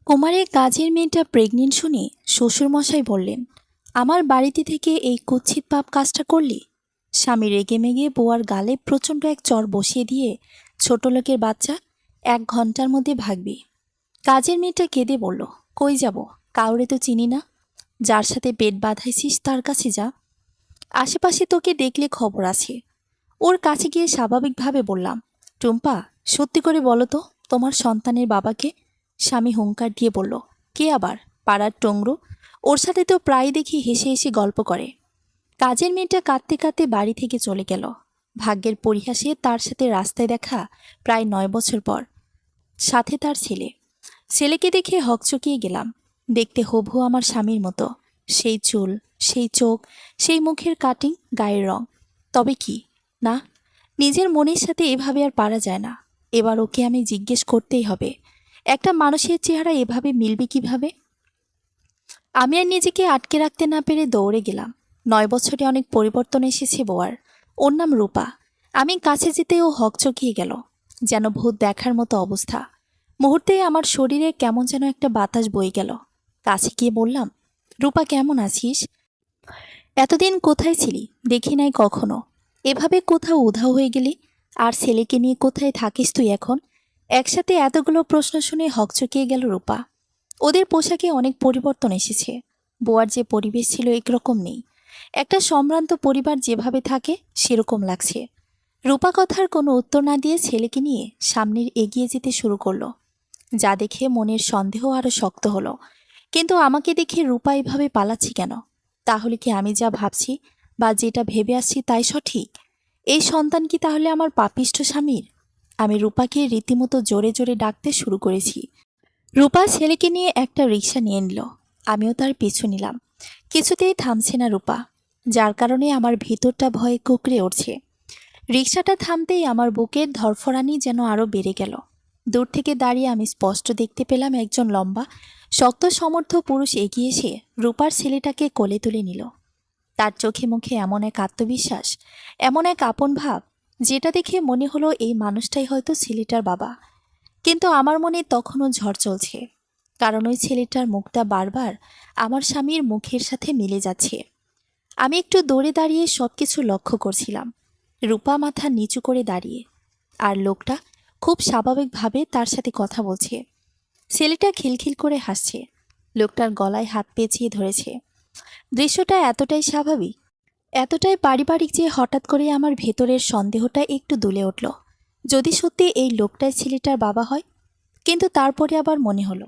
কুমারের কাজের মেয়েটা প্রেগনেন্ট শুনে শ্বশুরমশাই বললেন, আমার বাড়িতে থেকে এই কুৎসিত পাপ কাজটা করলি? স্বামী রেগে মেগে বউয়ার গালে প্রচণ্ড এক চর বসিয়ে দিয়ে, ছোট লোকের বাচ্চা, 1 ঘন্টার মধ্যে ভাগবি। কাজের মেয়েটা কেঁদে বলল, কই যাব? কাউরে তো চিনি না। যার সাথে পেট বাঁধাইছিস তার কাছে যা। আশেপাশে তোকে দেখলে খবর আছে। ওর কাছে গিয়ে স্বাভাবিকভাবে বললাম, টুম্পা, সত্যি করে বলো তো, তোমার সন্তানের বাবাকে? স্বামী হুঙ্কার দিয়ে বলল, কে আবার? পাড়ার টংরু। ওর সাথে তো প্রায় দেখি হেসে হেসে গল্প করে। কাজের মেয়েটা কাঁদতে কাঁদতে বাড়ি থেকে চলে গেল। ভাগ্যের পরিহাসে তার সাথে রাস্তায় দেখা প্রায় 9 বছর পর। সাথে তার ছেলে। ছেলেকে দেখে হকচকিয়ে গেলাম। দেখতে হবু আমার স্বামীর মতো। সেই চুল, সেই চোখ, সেই মুখের কাটিং, গায়ের রং। তবে কি না, নিজের মনের সাথে এভাবে আর পারা যায় না। এবার ওকে আমি জিজ্ঞেস করতেই হবে, একটা মানুষের চেহারা এভাবে মিলবে কিভাবে? আমি আর নিজেকে আটকে রাখতে না পেরে দৌড়ে গেলাম। 9 বছরে অনেক পরিবর্তন এসেছে বউয়ার। ওর নাম রূপা। আমি কাছে যেতে ও হকচকিয়ে গেল। যেন ভূত দেখার মতো অবস্থা। মুহূর্তেই আমার শরীরে কেমন যেন একটা বাতাস বয়ে গেল। কাছে গিয়ে বললাম, রূপা, কেমন আছিস? এতদিন কোথায় ছিলি? দেখি নাই কখনো। এভাবে কোথাও উধাও হয়ে গেলি? আর ছেলেকে নিয়ে কোথায় থাকিস তুই এখন? একসাথে এতগুলো প্রশ্ন শুনে হকচকিয়ে গেল রূপা। ওদের পোশাকে অনেক পরিবর্তন এসেছে। বোয়ার যে পরিবেশ ছিল একরকম নেই। একটা সম্ভ্রান্ত পরিবার যেভাবে থাকে সেরকম লাগছে। রূপা কথার কোনো উত্তর না দিয়ে ছেলেকে নিয়ে সামনের এগিয়ে যেতে শুরু করলো। যা দেখে মনের সন্দেহ আরো শক্ত হলো। কিন্তু আমাকে দেখে রূপা এভাবে পালাচ্ছি কেন? তাহলে কি আমি যা ভাবছি বা যেটা ভেবে আসছি তাই সঠিক? এই সন্তান কি তাহলে আমার পাপিষ্ঠ স্বামীর? আমি রূপাকে রীতিমতো জোরে জোরে ডাকতে শুরু করেছি। রূপা ছেলেকে নিয়ে একটা রিকশা নিয়ে নিল। আমিও তার পিছু নিলাম। কিছুতেই থামছে না রূপা, যার কারণে আমার ভিতরটা ভয়ে কুঁকড়ে উঠছে। রিকশাটা থামতেই আমার বুকের ধরফরানি যেন আরো বেড়ে গেল। দূর থেকে দাঁড়িয়ে আমি স্পষ্ট দেখতে পেলাম একজন লম্বা, শক্ত সমর্থ পুরুষ এগিয়ে এসে রূপার ছেলেটাকে কোলে তুলে নিল। তার চোখে মুখে এমন এক আত্মবিশ্বাস, এমন এক আপন ভাব, যেটা দেখে মনে হলো এই মানুষটাই হয়তো ছেলেটার বাবা। কিন্তু আমার মনে তখনও ঝড় চলছে, কারণ ওই ছেলেটার মুখটা বারবার আমার স্বামীর মুখের সাথে মিলে যাচ্ছে। আমি একটু দৌড়ে দাঁড়িয়ে সবকিছু লক্ষ্য করছিলাম। রূপা মাথা নিচু করে দাঁড়িয়ে, আর লোকটা খুব স্বাভাবিকভাবে তার সাথে কথা বলছে। ছেলেটা খিলখিল করে হাসছে, লোকটার গলায় হাত পেঁচিয়ে ধরেছে। দৃশ্যটা এতটাই স্বাভাবিক, এতটাই পারিবারিক যে হঠাৎ করে আমার ভেতরের সন্দেহটা একটু দুলে উঠল। যদি সত্যি এই লোকটাই ছেলেটার বাবা হয়। কিন্তু তারপরে আবার মনে হলো,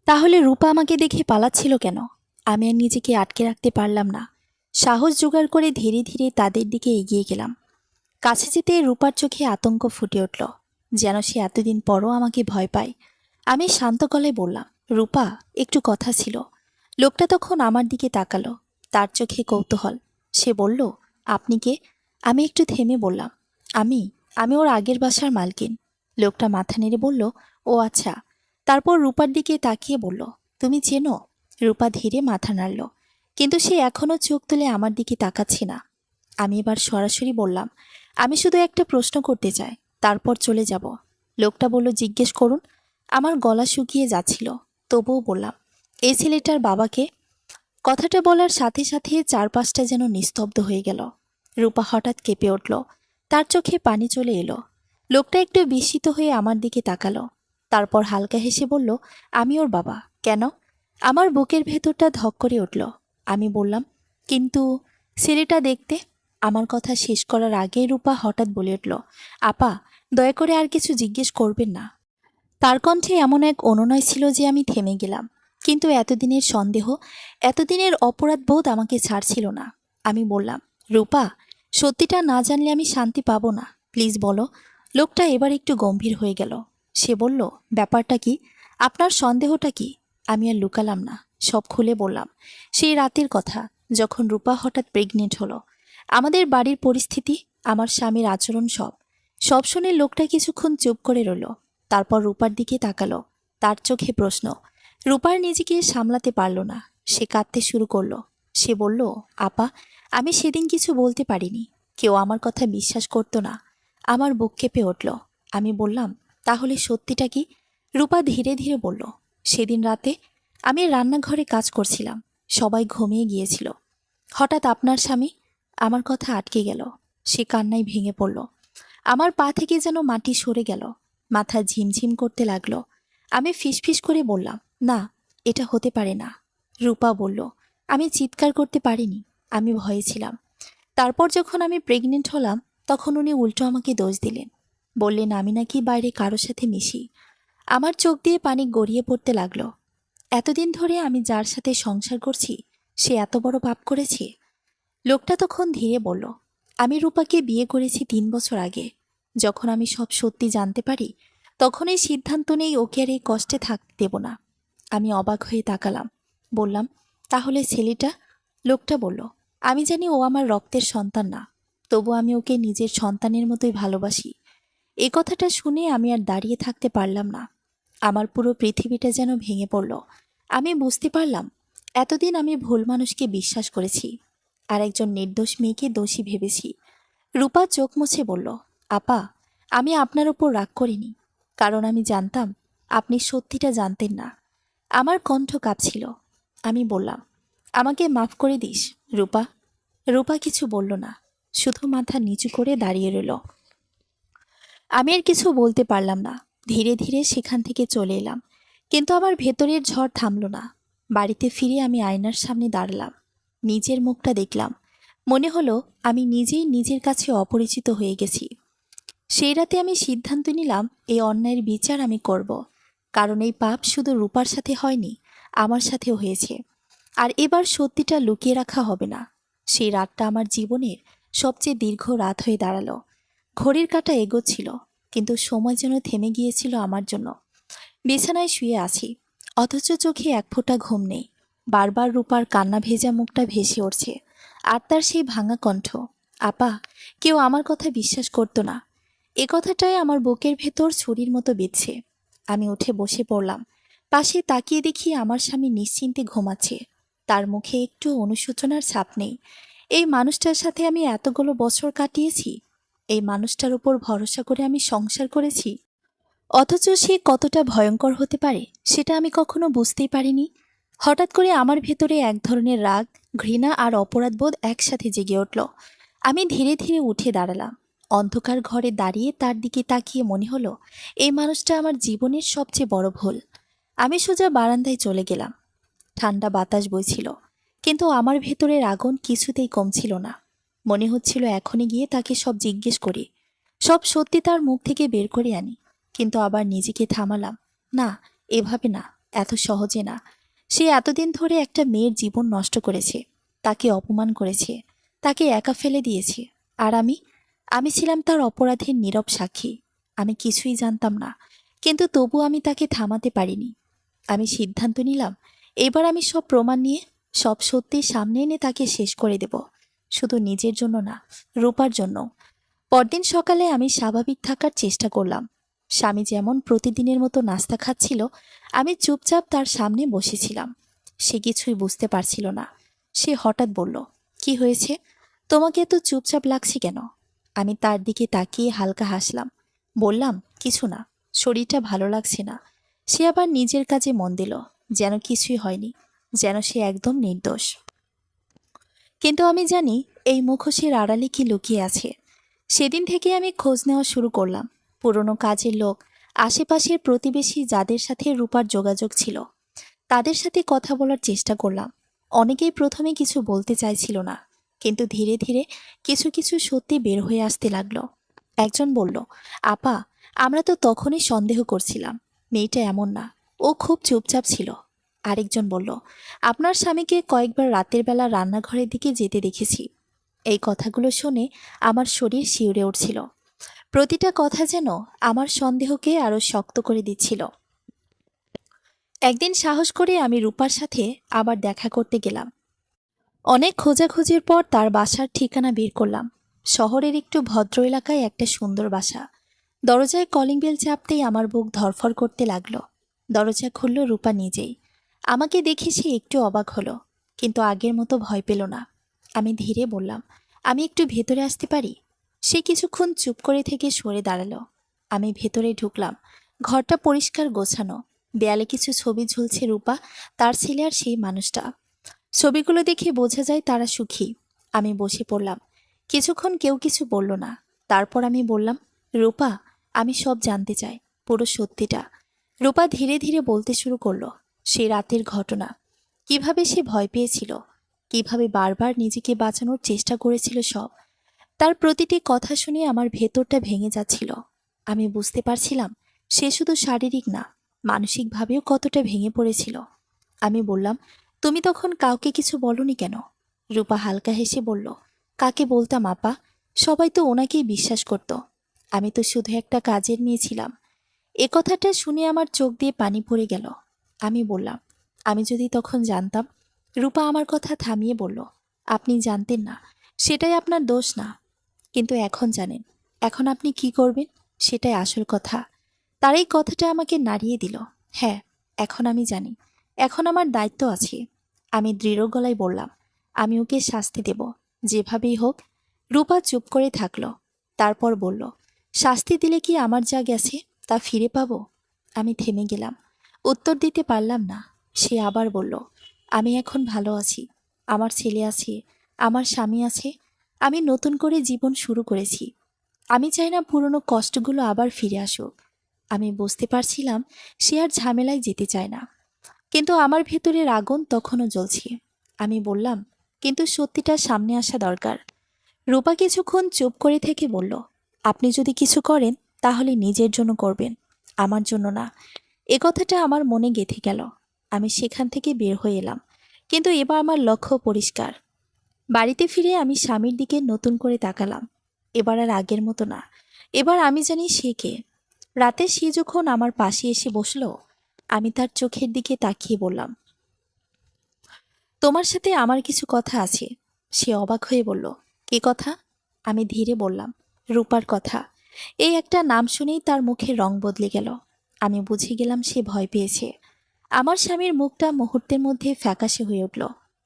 তাহলে রূপা আমাকে দেখে পালাচ্ছিল কেন? আমি আর নিজেকে আটকে রাখতে পারলাম না। সাহস জোগাড় করে ধীরে ধীরে তাদের দিকে এগিয়ে গেলাম। কাছে যেতে রূপার চোখে আতঙ্ক ফুটে উঠল, যেন সে এতদিন পরও আমাকে ভয় পায়। আমি শান্ত গলায় বললাম, রূপা, একটু কথা ছিল। লোকটা তখন আমার দিকে তাকালো, তার চোখে কৌতূহল। সে বলল, আপনি কে? আমি একটু থেমে বললাম, আমি আমি ওর আগের বাসার মালকিন। লোকটা মাথা নেড়ে বলল, ও আচ্ছা। তারপর রূপার দিকে তাকিয়ে বলল, তুমি চেনো? রূপা ধীরে মাথা নাড়ল, কিন্তু সে এখনও চোখ তুলে আমার দিকে তাকাচ্ছে না। আমি এবার সরাসরি বললাম, আমি শুধু একটা প্রশ্ন করতে চাই, তারপর চলে যাব। লোকটা বলল, জিজ্ঞেস করুন। আমার গলা শুকিয়ে যাচ্ছিল, তবুও বললাম, এই ছেলেটার বাবাকে? কথাটা বলার সাথে সাথে চারপাশটা যেন নিস্তব্ধ হয়ে গেল। রূপা হঠাৎ কেঁপে উঠল, তার চোখে পানি চলে এলো। লোকটা একটু বিস্মিত হয়ে আমার দিকে তাকালো, তারপর হালকা হেসে বলল, আমি ওর বাবা। কেন? আমার বুকের ভেতরটা ধক করে উঠল। আমি বললাম, কিন্তু ছেলেটা দেখতে। আমার কথা শেষ করার আগেই রূপা হঠাৎ বলে উঠল, আপা, দয়া করে আর কিছু জিজ্ঞেস করবেন না। তার কণ্ঠে এমন এক অনুনয় ছিল যে আমি থেমে গেলাম। কিন্তু এতদিনের সন্দেহ, এতদিনের অপরাধ বোধ আমাকে ছাড়ছিল না। আমি বললাম, রূপা, সত্যিটা না জানলে আমি শান্তি পাবো না, প্লিজ বলো। লোকটা এবার একটু গম্ভীর হয়ে গেল। সে বলল, ব্যাপারটা কি? আপনার সন্দেহটা কি? আমি আর লুকালাম না, সব খুলে বললাম। সেই রাতের কথা, যখন রূপা হঠাৎ প্রেগনেন্ট হলো। আমাদের বাড়ির পরিস্থিতি, আমার স্বামীর আচরণ, সব সব শুনে লোকটা কিছুক্ষণ চুপ করে রইল। তারপর রূপার দিকে তাকালো, তার চোখে প্রশ্ন। রূপার নিজেকে সামলাতে পারল না, সে কাঁদতে শুরু করলো। সে বলল, আপা, আমি সেদিন কিছু বলতে পারিনি। কেউ আমার কথা বিশ্বাস করতো না। আমার বুক কেঁপে উঠল। আমি বললাম, তাহলে সত্যিটা কি? রূপা ধীরে ধীরে বলল, সেদিন রাতে আমি রান্নাঘরে কাজ করছিলাম, সবাই ঘুমিয়ে গিয়েছিল। হঠাৎ আপনার স্বামী, আমার কথা আটকে গেল। সে কান্নায় ভেঙে পড়ল। আমার পা থেকে যেন মাটি সরে গেল, মাথা ঝিমঝিম করতে লাগলো। আমি ফিসফিস করে বললাম, না, এটা হতে পারে না। রূপা বলল। আমি চিৎকার করতে পারিনি, আমি ভয়ে ছিলাম। তারপর যখন আমি প্রেগনেন্ট হলাম, তখন উনি উল্টো আমাকে দোষ দিলেন। বললেন আমি নাকি বাইরে কারোর সাথে মিশি। আমার চোখ দিয়ে পানি গড়িয়ে পড়তে লাগলো। এতদিন ধরে আমি যার সাথে সংসার করছি, সে এত বড় পাপ করেছে। লোকটা তখন ধীরে বলল, আমি রূপাকে বিয়ে করেছি 3 বছর আগে। যখন আমি সব সত্যি জানতে পারি, তখন এই সিদ্ধান্ত নেই ওকে আর এই কষ্টে থাকতে দেব না। আমি অবাক হয়ে তাকালাম। বললাম, তাহলে ছেলেটা? লোকটা বলল, আমি জানি ও আমার রক্তের সন্তান না, তবু আমি ওকে নিজের সন্তানের মতোই ভালোবাসি। এই কথাটা শুনে আমি আর দাঁড়িয়ে থাকতে পারলাম না। আমার পুরো পৃথিবীটা যেন ভেঙে পড়ল। আমি বুঝতে পারলাম, এতদিন আমি ভুল মানুষকে বিশ্বাস করেছি, আর একজন নির্দোষ মেয়েকে দোষী ভেবেছি। রূপা চোখ মুছে বলল, আপা, আমি আপনার উপর রাগ করিনি, কারণ আমি জানতাম আপনি সত্যিটা জানতেন না। আমার কণ্ঠ কাঁপছিল। আমি বললাম, আমাকে মাফ করে দিস রূপা। রূপা কিছু বলল না, শুধু মাথা নিচু করে দাঁড়িয়ে রইল। আমি আর কিছু বলতে পারলাম না। ধীরে ধীরে সেখান থেকে চলে এলাম, কিন্তু আমার ভেতরের ঝড় থামল না। বাড়িতে ফিরে আমি আয়নার সামনে দাঁড়ালাম। নিজের মুখটা দেখলাম। মনে হলো আমি নিজেই নিজের কাছে অপরিচিত হয়ে গেছি। সেই রাতে আমি সিদ্ধান্ত নিলাম, এই অন্যায়ের বিচার আমি করব। কারণ এই পাপ শুধু রূপার সাথে হয়নি, আমার সাথেও হয়েছে। আর এবার সত্যিটা লুকিয়ে রাখা হবে না। সেই রাতটা আমার জীবনের সবচেয়ে দীর্ঘ রাত হয়ে দাঁড়ালো। ঘড়ির কাঁটা এগোচ্ছিল, কিন্তু সময় যেন থেমে গিয়েছিল আমার জন্য। বিছানায় শুয়ে আছি, অথচ চোখে এক ফোঁটা ঘুম নেই। বারবার রূপার কান্না ভেজা মুখটা ভেসে উঠছে, আর তার সেই ভাঙা কণ্ঠ, আপা। কেউ আমার কথা বিশ্বাস করতো না। এ কথাটাই আমার বুকের ভেতর ছুরির মতো বিঁধছে। আমি উঠে বসে পড়লাম। পাশে তাকিয়ে দেখি আমার স্বামী নিশ্চিন্তে ঘুমাচ্ছে। তার মুখে একটু অনুশোচনার ছাপ নেই। এই মানুষটার সাথে আমি এতগুলো বছর কাটিয়েছি, এই মানুষটার উপর ভরসা করে আমি সংসার করেছি, অথচ সে কতটা ভয়ঙ্কর হতে পারে সেটা আমি কখনো বুঝতেই পারিনি। হঠাৎ করে আমার ভেতরে এক ধরনের রাগ, ঘৃণা আর অপরাধবোধ একসাথে জেগে উঠল। আমি ধীরে ধীরে উঠে দাঁড়ালাম। অন্ধকার ঘরে দাঁড়িয়ে তার দিকে তাকিয়ে মনে হলো, এই মানুষটা আমার জীবনের সবচেয়ে বড় ভুল। আমি সোজা বারান্দায় চলে গেলাম। ঠান্ডা বাতাস বইছিল, কিন্তু আমার ভেতরের আগুন কিছুতেই কমছিল না। মনে হচ্ছিল এখনই গিয়ে তাকে সব জিজ্ঞেস করি, সব সত্যি তার মুখ থেকে বের করে আনি। কিন্তু আবার নিজেকে থামালাম, না, এভাবে না, এত সহজে না। সে এতদিন ধরে একটা মেয়ের জীবন নষ্ট করেছে, তাকে অপমান করেছে, তাকে একা ফেলে দিয়েছে। আর আমি ছিলাম তার অপরাধের নীরব সাক্ষী। আমি কিছুই জানতাম না, কিন্তু তবু আমি তাকে থামাতে পারিনি। আমি সিদ্ধান্ত নিলাম, এবার আমি সব প্রমাণ নিয়ে, সব সত্যি সামনে এনে তাকে শেষ করে দেব। শুধু নিজের জন্য না, রূপার জন্য। পরদিন সকালে আমি স্বাভাবিক থাকার চেষ্টা করলাম। স্বামী যেমন প্রতিদিনের মতো নাস্তা খাচ্ছিল, আমি চুপচাপ তার সামনে বসেছিলাম। সে কিছুই বুঝতে পারছিল না। সে হঠাৎ বলল, কি হয়েছে? তোমাকে এত চুপচাপ লাগছে কেন? আমি তার দিকে তাকিয়ে হালকা হাসলাম। বললাম, কিছু না, শরীরটা ভালো লাগছে না। সে আবার নিজের কাজে মন দিল, যেন কিছুই হয়নি, যেন সে একদম নির্দোষ। কিন্তু আমি জানি এই মুখোশের আড়ালে কি লুকিয়ে আছে। সেদিন থেকে আমি খোঁজ নেওয়া শুরু করলাম। পুরনো কাজের লোক, আশেপাশের প্রতিবেশী যাদের সাথে রূপার যোগাযোগ ছিল, তাদের সাথে কথা বলার চেষ্টা করলাম। অনেকেই প্রথমে কিছু বলতে চাইছিল না, কিন্তু ধীরে ধীরে কিছু কিছু সত্যি বের হয়ে আসতে লাগলো। একজন বলল, আপা, আমরা তো তখনই সন্দেহ করছিলাম, মেয়েটা এমন না, ও খুব চুপচাপ ছিল। আরেকজন বলল, আপনার স্বামীকে কয়েকবার রাতের বেলা রান্নাঘরের দিকে যেতে দেখেছি। এই কথাগুলো শুনে আমার শরীর শিউরে উঠছিল। প্রতিটা কথা যেন আমার সন্দেহকে আরো শক্ত করে দিচ্ছিল। একদিন সাহস করে আমি রূপার সাথে আবার দেখা করতে গেলাম। অনেক খোঁজাখুঁজির পর তার বাসার ঠিকানা বের করলাম। শহরের একটু ভদ্র এলাকায় একটা সুন্দর বাসা। দরজায় কলিং বেল চাপতেই আমার বুক ধড়ফড় করতে লাগলো। দরজা খুলল রূপা নিজেই। আমাকে দেখে সে একটু অবাক হলো, কিন্তু আগের মতো ভয় পেল না। আমি ধীরে বললাম, আমি একটু ভেতরে আসতে পারি? সে কিছুক্ষণ চুপ করে থেকে সরে দাঁড়ালো। আমি ভেতরে ঢুকলাম। ঘরটা পরিষ্কার গোছানো, দেয়ালে কিছু ছবি ঝুলছে, রূপা, তার ছেলে আর সেই মানুষটা। ছবিগুলো দেখে বোঝা যায় তারা সুখী। আমি বসে পড়লাম। কিছুক্ষণ কেউ কিছু বলল না। তারপর আমি বললাম, রূপা, আমি সব জানতে চাই, পুরো সত্যিটা। রূপা ধীরে ধীরে বলতে শুরু করলো সেই রাতের ঘটনা, কিভাবে সে ভয় পেয়েছিল, কিভাবে বারবার নিজেকে বাঁচানোর চেষ্টা করেছিল সব। তার প্রতিটি কথা শুনে আমার ভেতরটা ভেঙে যাচ্ছিল। আমি বুঝতে পারছিলাম সে শুধু শারীরিক না, মানসিকভাবেও কতটা ভেঙে পড়েছিল। আমি বললাম, তুমি তখন কাউকে কিছু বলনি কেন? রূপা হালকা হেসে বলল, কাকে বলতাম আপা, সবাই তো ওনাকেই বিশ্বাস করত। আমি তো শুধু একটা কাজের মেয়ে ছিলাম। এ কথাটা শুনে আমার চোখ দিয়ে পানি পড়ে গেল। আমি বললাম, আমি যদি তখন জানতাম। রূপা আমার কথা থামিয়ে বলল, আপনি জানতেন না, সেটাই আপনার দোষ না। কিন্তু এখন জানেন, এখন আপনি কি করবেন সেটাই আসল কথা। তার এই কথাটা আমাকে নাড়িয়ে দিল। হ্যাঁ, এখন আমি জানি, এখন আমার দায়িত্ব আছে। আমি দৃঢ় গলায় বললাম, আমি ওকে শাস্তি দেব, যেভাবেই হোক। রূপা চুপ করে থাকলো। তারপর বলল, শাস্তি দিলে কি আমার যা গেছে তা ফিরে পাবো? আমি থেমে গেলাম, উত্তর দিতে পারলাম না। সে আবার বলল, আমি এখন ভালো আছি, আমার ছেলে আছে, আমার স্বামী আছে, আমি নতুন করে জীবন শুরু করেছি। আমি চাই না পুরনো কষ্টগুলো আবার ফিরে আসুক। আমি বুঝতে পারছিলাম সে আর ঝামেলায় যেতে চায় না, কিন্তু আমার ভেতরের আগুন তখনও জ্বলছে। আমি বললাম, কিন্তু সত্যিটা সামনে আসা দরকার। রূপা কিছুক্ষণ চুপ করে থেকে বলল, আপনি যদি কিছু করেন তাহলে নিজের জন্য করবেন, আমার জন্য না। এ কথাটা আমার মনে গেঁথে গেল। আমি সেখান থেকে বের হয়ে এলাম, কিন্তু এবার আমার লক্ষ্য পরিষ্কার। বাড়িতে ফিরে আমি স্বামীর দিকে নতুন করে তাকালাম। এবার আর আগের মতো না। এবার আমি জানি সে কে। রাতে সে যখন আমার পাশে এসে বসলো, আমি তার চোখের দিকে তাকিয়ে বললাম, তোমার সাথে আমার কিছু কথা আছে। সে অবাক হয়ে বলল, কি কথা? আমি ধীরে বললাম, রূপার কথা। এই একটা নাম শুনেই তার মুখের রং বদলে গেল। আমি বুঝে গেলাম সে ভয় পেয়েছে। আমার স্বামীর মুখটা মুহূর্তের মধ্যে ফ্যাকাশে হয়ে উঠল।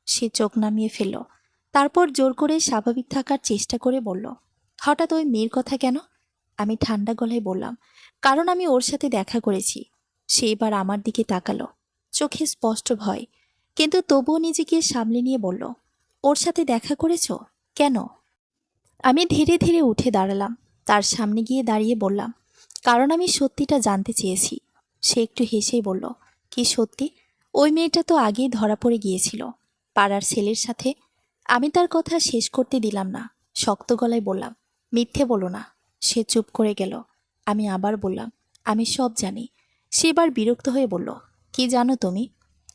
সে চোখ নামিয়ে ফেলল। তারপর জোর করে স্বাভাবিক থাকার চেষ্টা করে বলল, হঠাৎ ওই মেয়ের কথা কেন? আমি ঠান্ডা গলায় বললাম, কারণ আমি ওর সাথে দেখা করেছি। সে এবার আমার দিকে তাকালো, চোখে স্পষ্ট ভয়, কিন্তু তবুও নিজেকে সামলে নিয়ে বলল, ওর সাথে দেখা করেছো? কেন? আমি ধীরে ধীরে উঠে দাঁড়ালাম, তার সামনে গিয়ে দাঁড়িয়ে বললাম, কারণ আমি সত্যিটা জানতে চেয়েছি। সে একটু হেসেই বলল, কি সত্যি? ওই মেয়েটা তো আগেই ধরা পড়ে গিয়েছিল, পাড়ার ছেলের সাথে। আমি তার কথা শেষ করতে দিলাম না, শক্ত গলায় বললাম, মিথ্যে বলো না। সে চুপ করে গেল। আমি আবার বললাম, আমি সব জানি। সে এবার বিরক্ত হয়ে বলল, কি জানো তুমি?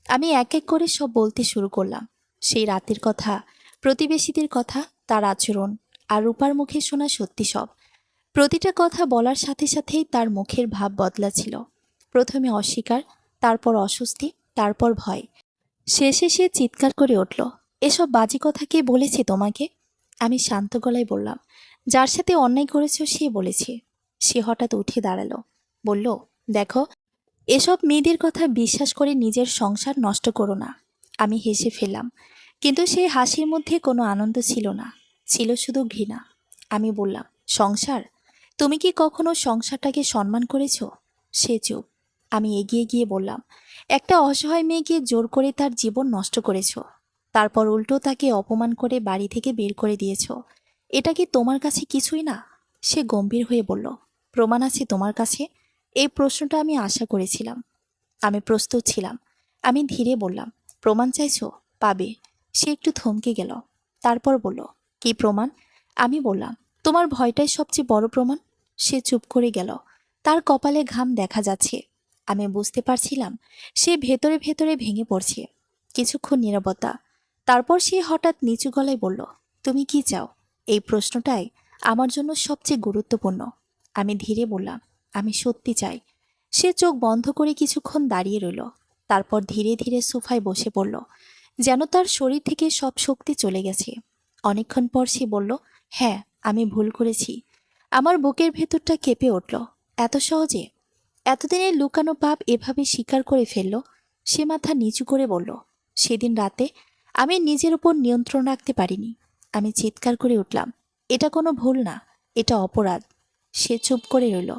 আমি এক এক করে সব বলতে শুরু করলাম। সেই রাতের কথা, প্রতিবেশীদের কথা, তার আচরণ, আর রূপার মুখে শোনা সত্যি সব। প্রতিটা কথা বলার সাথে সাথেই তার মুখের ভাব বদলাছিল। প্রথমে অস্বীকার, তারপর অস্বস্তি, তারপর ভয়। শেষে সে চিৎকার করে উঠল, এসব বাজে কথা কে বলেছে তোমাকে? আমি শান্ত গলায় বললাম, যার সাথে অন্যায় করেছ সে বলেছে। সে হঠাৎ উঠে দাঁড়ালো, বলল, দেখো, এসব মেয়েদের কথা বিশ্বাস করে নিজের সংসার নষ্ট করো না। আমি হেসে ফেললাম, কিন্তু সেই হাসির মধ্যে কোনো আনন্দ ছিল না, ছিল শুধু ঘৃণা। আমি বললাম, সংসার? তুমি কি কখনো সংসারটাকে সম্মান করেছো? সে চুপ। আমি এগিয়ে গিয়ে বললাম, একটা অসহায় মেয়েকে জোর করে তার জীবন নষ্ট করেছো, তারপর উল্টো তাকে অপমান করে বাড়ি থেকে বের করে দিয়েছো। এটা কি তোমার কাছে কিছুই না? সে গম্ভীর হয়ে বলল, প্রমাণ আছে তোমার কাছে? এই প্রশ্নটা আমি আশা করেছিলাম। আমি প্রস্তুত ছিলাম। আমি ধীরে বললাম, প্রমাণ চাইছো? পাবে। সে একটু থমকে গেল, তারপর বলল, কি প্রমাণ? আমি বললাম, তোমার ভয়টাই সবচেয়ে বড় প্রমাণ। সে চুপ করে গেল, তার কপালে ঘাম দেখা যাচ্ছে। আমি বুঝতে পারছিলাম সে ভেতরে ভেতরে ভেঙে পড়ছে। কিছুক্ষণ নীরবতা, তারপর সে হঠাৎ নিচু গলায় বলল, তুমি কি চাও? এই প্রশ্নটাই আমার জন্য সবচেয়ে গুরুত্বপূর্ণ। আমি ধীরে বললাম, আমি সত্যি চাই। সে চোখ বন্ধ করে কিছুক্ষণ দাঁড়িয়ে রইল, তারপর ধীরে ধীরে সোফায় বসে পড়ল, যেন তার শরীর থেকে সব শক্তি চলে গেছে। অনেকক্ষণ পর সে বলল, হ্যাঁ, আমি ভুল করেছি। আমার বুকের ভেতরটা কেঁপে উঠল। এত সহজে? এতদিনের লুকানো পাপ এভাবে স্বীকার করে ফেলল। সে মাথা নিচু করে বলল, সেদিন রাতে আমি নিজের উপর নিয়ন্ত্রণ রাখতে পারিনি। আমি চিৎকার করে উঠলাম, এটা কোনো ভুল না, এটা অপরাধ। সে চুপ করে রইল।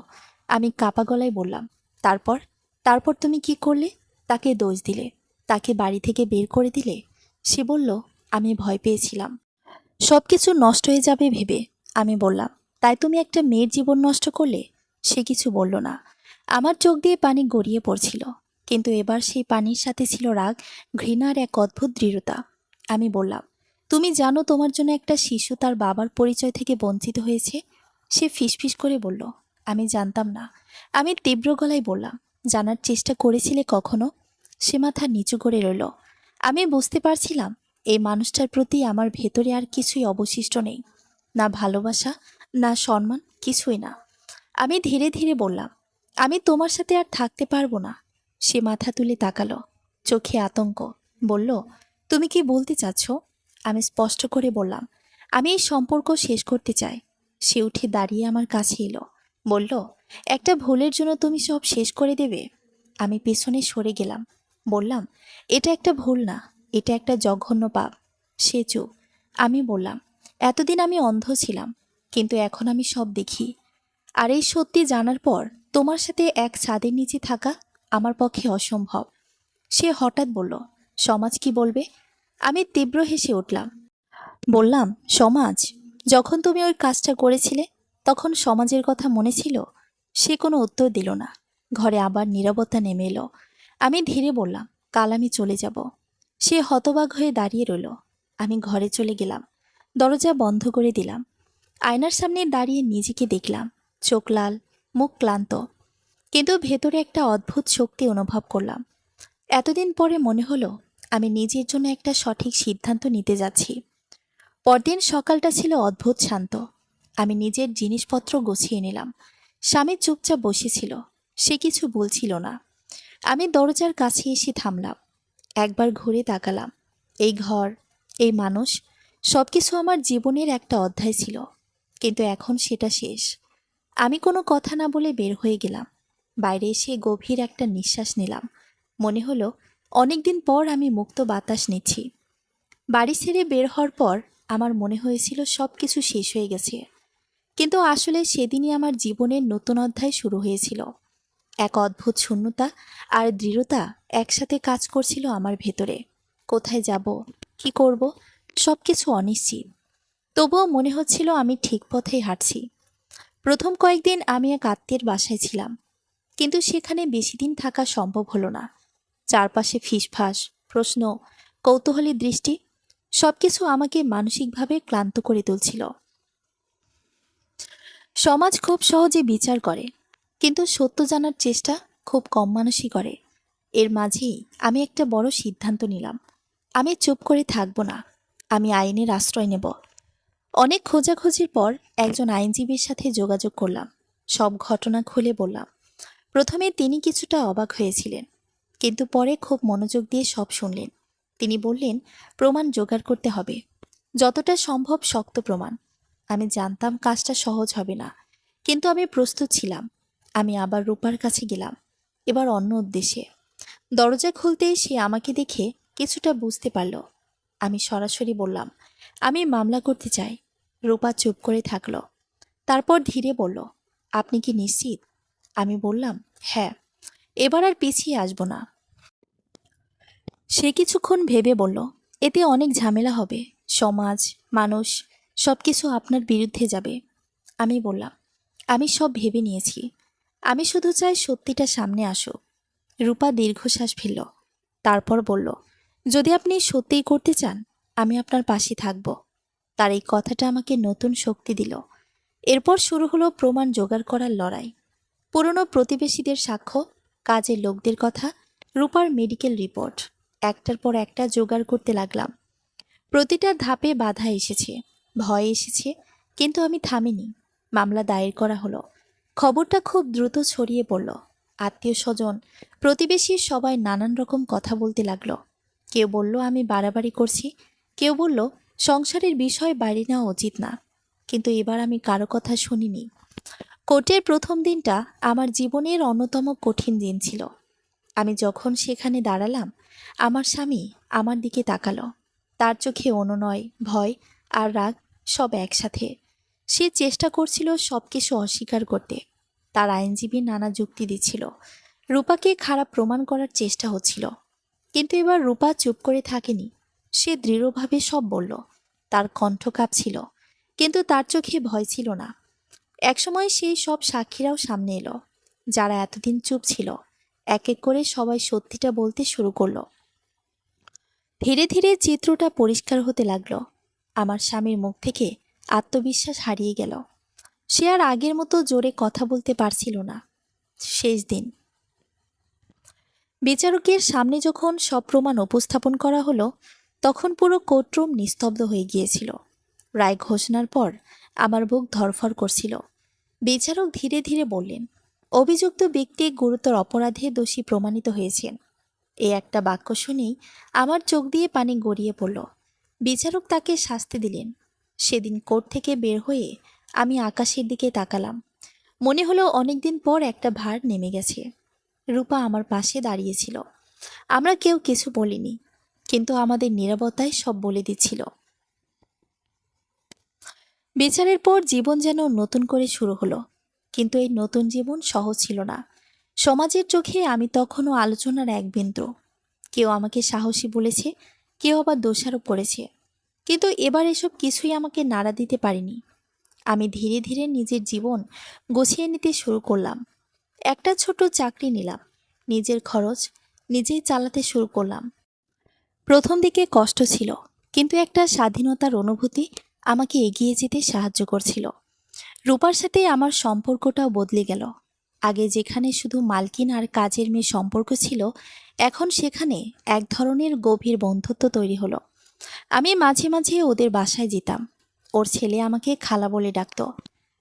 আমি কাপা গলায় বললাম, তারপর? তারপর তুমি কি করলে? তাকে দোষ দিলে, তাকে বাড়ি থেকে বের করে দিলে। সে বলল, আমি ভয় পেয়েছিলাম সব কিছু নষ্ট হয়ে যাবে ভেবে। আমি বললাম, তাই তুমি একটা মেয়ের জীবন নষ্ট করলে? সে কিছু বলল না। আমার চোখ দিয়ে পানি গড়িয়ে পড়ছিল, কিন্তু এবার সেই পানির সাথে ছিল রাগ, ঘৃণার এক অদ্ভুত দৃঢ়তা। আমি বললাম, তুমি জানো তোমার জন্য একটা শিশু তার বাবার পরিচয় থেকে বঞ্চিত হয়েছে? সে ফিসফিস করে বলল, আমি জানতাম না। আমি তীব্র গলায় বললাম, জানার চেষ্টা করেছিলে কখনো? সে মাথা নিচু করে রইল। আমি বুঝতে পারছিলাম এই মানুষটার প্রতি আমার ভেতরে আর কিছুই অবশিষ্ট নেই, না ভালোবাসা, না সম্মান, কিছুই না। আমি ধীরে ধীরে বললাম, আমি তোমার সাথে আর থাকতে পারবো না। সে মাথা তুলে তাকালো, চোখে আতঙ্ক। বলল, তুমি কি বলতে চাচ্ছ? আমি স্পষ্ট করে বললাম, আমি এই সম্পর্ক শেষ করতে চাই। সে উঠে দাঁড়িয়ে আমার কাছে এলো, বলল, একটা ভুলের জন্য তুমি সব শেষ করে দেবে? আমি পেছনে সরে গেলাম, বললাম, এটা একটা ভুল না, এটা একটা জঘন্য পাপ। সে চুপ। আমি বললাম, এতদিন আমি অন্ধ ছিলাম, কিন্তু এখন আমি সব দেখি। আর এই সত্যি জানার পর তোমার সাথে এক ছাদের নিচে থাকা আমার পক্ষে অসম্ভব। সে হঠাৎ বলল, সমাজ কি বলবে? আমি তীব্র হেসে উঠলাম, বললাম, সমাজ? যখন তুমি ওই কাজটা করেছিলে তখন সমাজের কথা মনে ছিল? সে কোনো উত্তর দিল না। ঘরে আবার নীরবতা নেমে এলো। আমি ধীরে বললাম, কাল আমি চলে যাব। সে হতবাক হয়ে দাঁড়িয়ে রইল। আমি ঘরে চলে গেলাম, দরজা বন্ধ করে দিলাম। আয়নার সামনে দাঁড়িয়ে নিজেকে দেখলাম, চোখ লাল, মুখ ক্লান্ত, কিন্তু ভেতরে একটা অদ্ভুত শক্তি অনুভব করলাম। এতদিন পরে মনে হলো আমি নিজের জন্য একটা সঠিক সিদ্ধান্ত নিতে যাচ্ছি। পরদিন সকালটা ছিল অদ্ভুত শান্ত। আমি নিজের জিনিসপত্র গুছিয়ে নিলাম। স্বামী চুপচাপ বসেছিল, সে কিছু বলছিল না। আমি দরজার কাছে এসে থামলাম, একবার ঘুরে তাকালাম। এই ঘর, এই মানুষ, সবকিছু আমার জীবনের একটা অধ্যায় ছিল, কিন্তু এখন সেটা শেষ। আমি কোনো কথা না বলে বের হয়ে গেলাম। বাইরে এসে গভীর একটা নিঃশ্বাস নিলাম। মনে হলো অনেকদিন পর আমি মুক্ত বাতাস নিচ্ছি। বাড়ি ছেড়ে বের হওয়ার পর আমার মনে হয়েছিল সব কিছু শেষ হয়ে গেছে, কিন্তু আসলে সেদিনই আমার জীবনের নতুন অধ্যায় শুরু হয়েছিল। এক অদ্ভুত শূন্যতা আর দৃঢ়তা একসাথে কাজ করছিল আমার ভেতরে। কোথায় যাব, কি করব, সব কিছু অনিশ্চিত। তবুও মনে হচ্ছিল আমি ঠিক পথেই হাঁটছি। প্রথম কয়েকদিন আমি এক আত্মীয়ের বাসায় ছিলাম, কিন্তু সেখানে বেশি দিন থাকা সম্ভব হলো না। চারপাশে ফিসফাস, প্রশ্ন, কৌতূহলী দৃষ্টি, সবকিছু আমাকে মানসিকভাবে ক্লান্ত করে তুলছিল। সমাজ খুব সহজে বিচার করে, কিন্তু সত্য জানার চেষ্টা খুব কম মানুষই করে। এর মাঝেই আমি একটা বড় সিদ্ধান্ত নিলাম। আমি চুপ করে থাকব না, আমি আইনের আশ্রয় নেব। অনেক খোঁজাখুঁজির পর একজন আইনজীবীর সাথে যোগাযোগ করলাম। সব ঘটনা খুলে বললাম। প্রথমে তিনি কিছুটা অবাক হয়েছিলেন, কিন্তু পরে খুব মনোযোগ দিয়ে সব শুনলেন। তিনি বললেন, প্রমাণ জোগাড় করতে হবে, যতটা সম্ভব শক্ত প্রমাণ। আমি জানতাম কাজটা সহজ হবে না, কিন্তু আমি প্রস্তুত ছিলাম। আমি আবার রূপার কাছে গেলাম, এবার অন্য উদ্দেশ্যে। দরজা খুলতেই সে আমাকে দেখে কিছুটা বুঝতে পারল। আমি সরাসরি বললাম, আমি মামলা করতে চাই। রূপা চুপ করে থাকলো, তারপর ধীরে বলল, আপনি কি নিশ্চিত? আমি বললাম, হ্যাঁ, এবার আর পিছিয়ে আসব না। সে কিছুক্ষণ ভেবে বলল, এতে অনেক ঝামেলা হবে, সমাজ, মানুষ, সব কিছু আপনার বিরুদ্ধে যাবে। আমি বললাম, আমি সব ভেবে নিয়েছি, আমি শুধু চাই সত্যিটা সামনে আসুক। রূপা দীর্ঘশ্বাস ফেলল, তারপর বলল, যদি আপনি সত্যিই করতে চান, আমি আপনার পাশে থাকব। তার এই কথাটা আমাকে নতুন শক্তি দিল। এরপর শুরু হলো প্রমাণ জোগাড় করার লড়াই। পুরনো প্রতিবেশীদের সাক্ষ্য, কাজের লোকদের কথা, রূপার মেডিকেল রিপোর্ট, একটার পর একটা জোগাড় করতে লাগলাম। প্রতিটা ধাপে বাধা এসেছে, ভয় এসেছে, কিন্তু আমি থামিনি। মামলা দায়ের করা হলো। খবরটা খুব দ্রুত ছড়িয়ে পড়ল। আত্মীয় স্বজন, প্রতিবেশী সবাই নানান রকম কথা বলতে লাগলো। কেউ বলল আমি বাড়াবাড়ি করছি, কেউ বলল সংসারের বিষয় বাইরে নেওয়া উচিত না। কিন্তু এবার আমি কারো কথা শুনিনি। কোর্টের প্রথম দিনটা আমার জীবনের অন্যতম কঠিন দিন ছিল। আমি যখন সেখানে দাঁড়ালাম, আমার স্বামী আমার দিকে তাকালো। তার চোখে অনুনয়, ভয় আর রাগ সব একসাথে। সে চেষ্টা করছিল সব কিছু অস্বীকার করতে। তার আইনজীবী নানা যুক্তি দিচ্ছিল, রূপাকে খারাপ প্রমাণ করার চেষ্টা হচ্ছিল, কিন্তু এবার রূপা চুপ করে থাকেনি। সে দৃঢ়ভাবে সব বলল। তার কণ্ঠ কাঁপছিল, কিন্তু তার চোখে ভয় ছিল না। একসময় সেই সব সাক্ষীরাও সামনে এলো, যারা এতদিন চুপ ছিল। এক এক করে সবাই সত্যিটা বলতে শুরু করলো। ধীরে ধীরে চিত্রটা পরিষ্কার হতে লাগলো। আমার স্বামীর মুখ থেকে আত্মবিশ্বাস হারিয়ে গেল। সে আর আগের মতো জোরে কথা বলতে পারছিল না। শেষ দিন, বিচারকের সামনে যখন সব প্রমাণ উপস্থাপন করা হলো, তখন পুরো কোর্টরুম নিস্তব্ধ হয়ে গিয়েছিল। রায় ঘোষণার পর আমার বুক ধড়ফড় করছিল। বিচারক ধীরে ধীরে বললেন, অভিযুক্ত ব্যক্তি গুরুতর অপরাধে দোষী প্রমাণিত হয়েছেন। এই একটা বাক্য শুনেই আমার চোখ দিয়ে পানি গড়িয়ে পড়ল। বিচারক তাকে শাস্তি দিলেন। সেদিন কোর্ট থেকে বের হয়ে আমি আকাশের দিকে তাকালাম। মনে হলো অনেকদিন পর একটা ভার নেমে গেছে। রূপা আমার পাশে দাঁড়িয়েছিল। আমরা কেউ কিছু বলিনি, কিন্তু আমাদের নীরবতায় সব বলে দিচ্ছিল। বিচারের পর জীবন যেন নতুন করে শুরু হলো, কিন্তু এই নতুন জীবন সহজ ছিল না। সমাজের চোখে আমি তখনও আলোচনার এক বিন্দু। কেউ আমাকে সাহসী বলেছে, কেউ আবার দোষারোপ করেছে, কিন্তু এবার এসব কিছুই আমাকে নাড়া দিতে পারেনি। আমি ধীরে ধীরে নিজের জীবন গুছিয়ে নিতে শুরু করলাম। একটা ছোট চাকরি নিলাম, নিজের খরচ নিজেই চালাতে শুরু করলাম। প্রথম দিকে কষ্ট ছিল, কিন্তু একটা স্বাধীনতার অনুভূতি আমাকে এগিয়ে যেতে সাহায্য করছিল। রূপার সাথে আমার সম্পর্কটাও বদলে গেল। আগে যেখানে শুধু মালকিন আর কাজের মেয়ে সম্পর্ক ছিল, এখন সেখানে এক ধরনের গভীর বন্ধুত্ব তৈরি হলো। আমি মাঝে মাঝে ওদের বাসায় যেতাম। ওর ছেলে আমাকে খালা বলে ডাকত।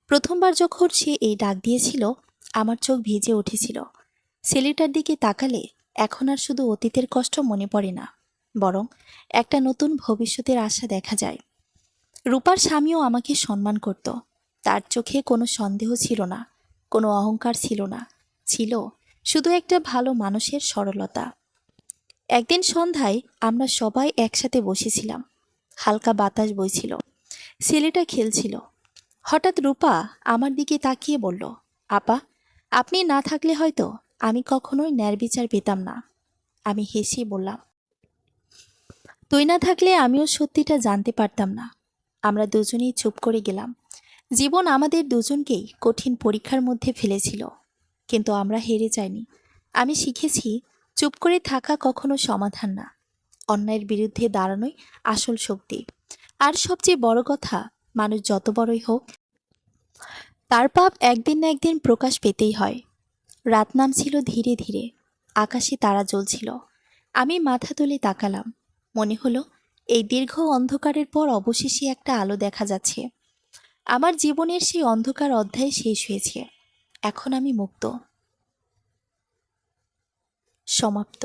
প্রথমবার যখন সে এই ডাক দিয়েছিল, আমার চোখ ভিজে উঠেছিল। ছেলেটার দিকে তাকালে এখন আর শুধু অতীতের কষ্ট মনে পড়ে না, বরং একটা নতুন ভবিষ্যতের আশা দেখা যায়। রূপার স্বামীও আমাকে সম্মান করত। তার চোখে কোনো সন্দেহ ছিল না, কোনো অহংকার ছিল না। ছিল শুধু একটা ভালো মানুষের সরলতা। একদিন সন্ধ্যায় আমরা সবাই একসাথে বসেছিলাম। হালকা বাতাস বইছিল, ছেলেটা খেলছিল। হঠাৎ রূপা আমার দিকে তাকিয়ে বলল, আপা, আপনি না থাকলে হয়তো আমি কখনোই ন্যায় বিচার পেতাম না। আমি হেসে বললাম, তুই না থাকলে আমিও সত্যিটা জানতে পারতাম না। আমরা দুজনেই চুপ করে গেলাম। জীবন আমাদের দুজনকেই কঠিন পরীক্ষার মধ্যে ফেলেছিল, কিন্তু আমরা হেরে যাইনি। আমি শিখেছি, চুপ করে থাকা কখনো সমাধান না, অন্যায়ের বিরুদ্ধে দাঁড়ানোই আসল শক্তি। আর সবচেয়ে বড় কথা, মানুষ যত বড়ই হোক, তার পাপ একদিন না একদিন প্রকাশ পেতেই হয়। রাত নামছিল ধীরে ধীরে, আকাশে তারা জ্বলছিল। আমি মাথা তুলে তাকালাম। মনে হলো এই দীর্ঘ অন্ধকারের পর অবশেষে একটা আলো দেখা যাচ্ছে। আমার জীবনের সেই অন্ধকার অধ্যায় শেষ হয়েছে। এখন আমি মুক্ত। সমাপ্ত।